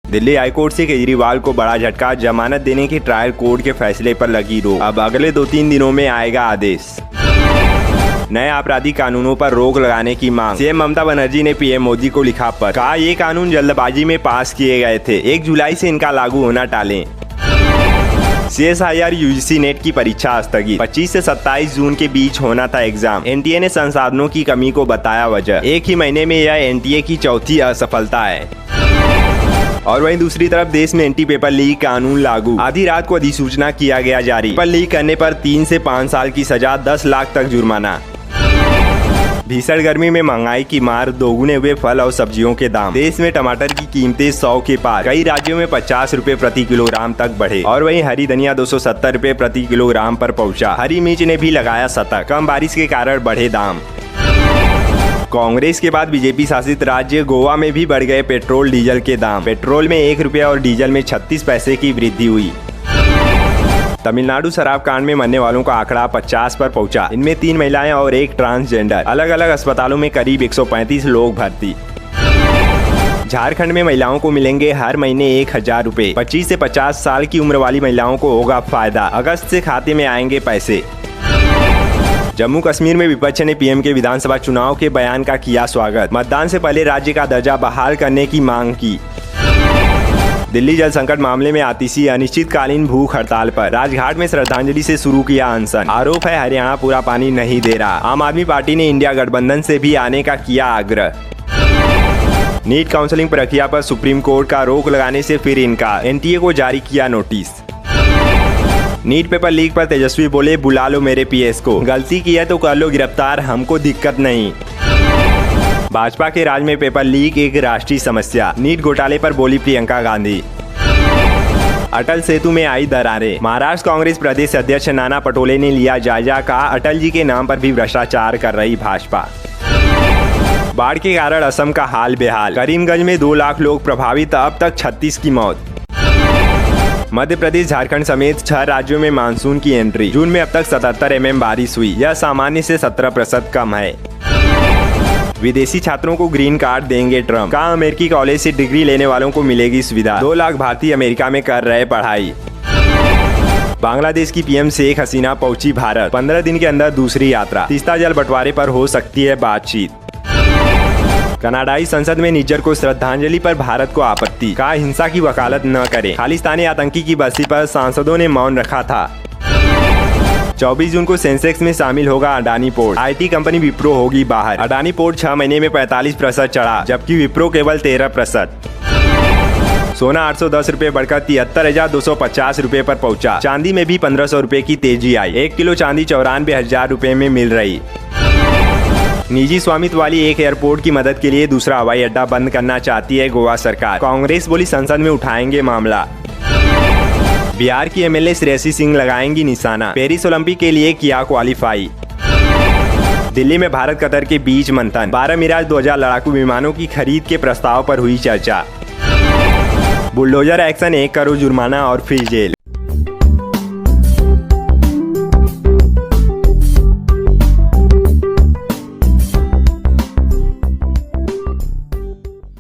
Delhi high court से केजरीवाल को बड़ा झटका, जमानत देने के ट्रायल कोर्ट के फैसले पर लगी रोक। अब अगले 2-3 दिनों में आएगा आदेश। नए आपराधिक कानूनों पर रोक लगाने की मांग। सीएम ममता बनर्जी ने पीएम मोदी को लिखा पत्र, कहा ये कानून जल्दबाजी में पास किए गए थे, 1 जुलाई से इनका लागू होना टालें। CSIR UGC नेट की परीक्षा स्थगित, 25 से 27 जून के बीच होना था एग्जाम। NTA ने संसाधनों की कमी को बताया वजह। एक ही महीने में यह NTA की चौथी असफलता है। और वहीं दूसरी तरफ देश में एंटी पेपर लीक कानून लागू, आधी रात को अधिसूचना किया गया जारी। पेपर लीक करने पर 3 से 5 साल की सजा, 10 लाख तक जुर्माना। भीषण गर्मी में महंगाई की मार, दोगुने हुए फल और सब्जियों के दाम। देश में टमाटर की कीमतें 100 के पार, कई राज्यों में 50 रुपए प्रति किलोग्राम तक बढ़े। और वहीं हरी धनिया 270 रुपए प्रति किलोग्राम पर पहुंचा। हरी मिर्च ने भी लगाया शतक, कम बारिश के कारण बढ़े दाम। कांग्रेस के बाद बीजेपी शासित राज्य गोवा में भी बढ़ गए पेट्रोल डीजल के दाम। पेट्रोल में 1 रुपया और डीजल में 36 पैसे की वृद्धि हुई। तमिलनाडु शराब कांड में मरने वालों का आंकड़ा 50 पर पहुंचा। इनमें 3 महिलाएं और 1 ट्रांसजेंडर। अलग अलग अस्पतालों में करीब 135 लोग भर्ती। झारखंड में महिलाओं को मिलेंगे हर महीने 1000 रुपए। 25 से 50 साल की उम्र वाली महिलाओं को होगा फायदा। अगस्त से खाते में आएंगे पैसे। जम्मू कश्मीर में विपक्ष ने पीएम के विधानसभा चुनाव के बयान का किया स्वागत। मतदान से पहले राज्य का दर्जा बहाल करने की मांग की। दिल्ली जल संकट मामले में आतिशी अनिश्चितकालीन भूख हड़ताल पर। राजघाट में श्रद्धांजलि से शुरू किया अनशन। आरोप है हरियाणा पूरा पानी नहीं दे रहा। आम आदमी पार्टी ने इंडिया गठबंधन से भी आने का किया आग्रह। नीट काउंसलिंग प्रक्रिया पर सुप्रीम कोर्ट का रोक लगाने से फिर इनकार। NTA को जारी किया नोटिस। नीट पेपर लीक पर तेजस्वी बोले, बुला लो मेरे PS को, गलती की है तो कर लो गिरफ्तार, हमको दिक्कत नहीं। भाजपा के राज में पेपर लीक एक राष्ट्रीय समस्या। नीट घोटाले पर बोली प्रियंका गांधी। अटल सेतु में आई दरारें। महाराष्ट्र कांग्रेस प्रदेश अध्यक्ष नाना पटोले ने लिया जायजा, कहा अटल जी के नाम पर भी भ्रष्टाचार कर रही भाजपा। बाढ़ के कारण असम का हाल बेहाल। करीमगंज में 2 लाख लोग प्रभावित, अब तक 36 की मौत। मध्य प्रदेश, झारखंड समेत 6 राज्यों में मानसून की एंट्री। जून में अब तक 77 mm बारिश हुई। यह सामान्य से 17% कम है। विदेशी छात्रों को ग्रीन कार्ड देंगे ट्रम्प, कहा अमेरिकी कॉलेज से डिग्री लेने वालों को मिलेगी सुविधा। 2 लाख भारतीय अमेरिका में कर रहे पढ़ाई। बांग्लादेश की PM शेख हसीना पहुंची भारत। 15 दिन के अंदर दूसरी यात्रा। तीस्ता जल बंटवारे पर हो सकती है बातचीत। कनाडाई संसद में निज्जर को श्रद्धांजलि पर भारत को आपत्ति, कहा हिंसा की वकालत न करें। खालिस्तानी आतंकी की बस्ती पर सांसदों ने मौन रखा था। 24 जून को सेंसेक्स में शामिल होगा Adani port. IT company Wipro होगी बाहर। अडानी पोर्ट 6 महीने में 45% चढ़ा, जबकि विप्रो केवल 13%। सोना 810 रुपए बढ़कर 73,250 रुपए पर पहुंचा। चांदी में भी 1500 रुपए की तेजी आई। 1 किलो चांदी 94,000 रुपए में मिल रही। निजी स्वामित्व वाली एक एयरपोर्ट की मदद के लिए दूसरा हवाई अड्डा बंद करना चाहती है गोवा सरकार। कांग्रेस बोली संसद में उठाएंगे मामला। बिहार की MLA श्रेयसी सिंह लगाएंगी निशाना। पेरिस ओलंपिक के लिए किया क्वालिफाई। दिल्ली में भारत कतर के बीच मंथन। 12 मिराज 2000 लड़ाकू विमानों की खरीद के प्रस्ताव पर हुई चर्चा। बुलडोजर एक्शन, 1 करोड़ जुर्माना और फिर जेल।